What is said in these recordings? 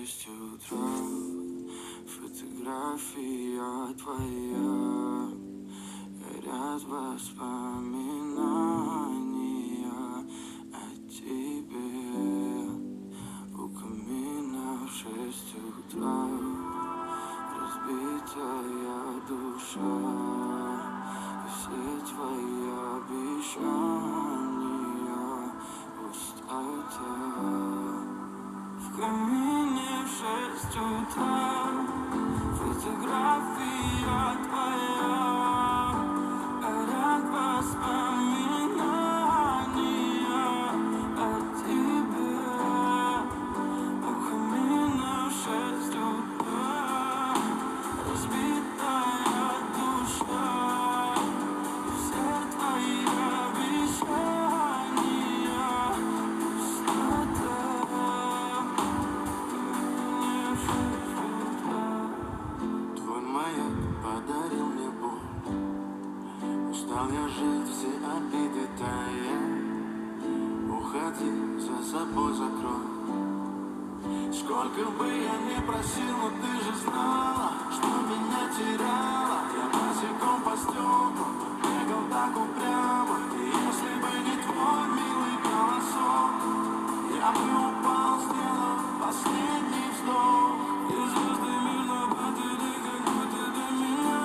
6 утра. Фотография твоя, горят воспоминания о тебе. У камина в 6 утра, разбитая душа, и все твои обещания пустота. В камине в 6 утра, фотография твоя, горят воспоминания о тебе. У камина в 6 утра, разбитая душа, и все твои обещания пустота. Твой маяк подарил мне боль. Устал я жить, все обиды тая. Уходи, за собой закрой. Сколько бы я ни просил, но ты же знала, что меня теряла. Я босиком по стеклам бегал так упрямо. И если бы не твой милый голосок, я бы упал, сделав последний вздох. И звезды мирно падали, как будто до меня.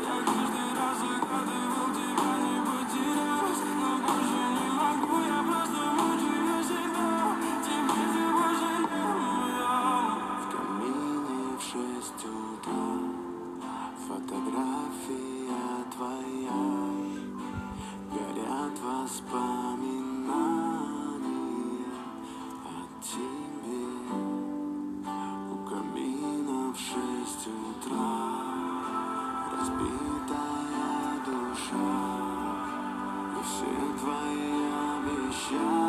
Я каждый раз загадывал тебя не потерять, но больше не могу, я просто мучаю себя. Теперь ты больше не моя. В камине в 6 утра, фотография твоя, горят воспоминания о тебе. У камина в 6 утра, разбитая душа, и все твои обещания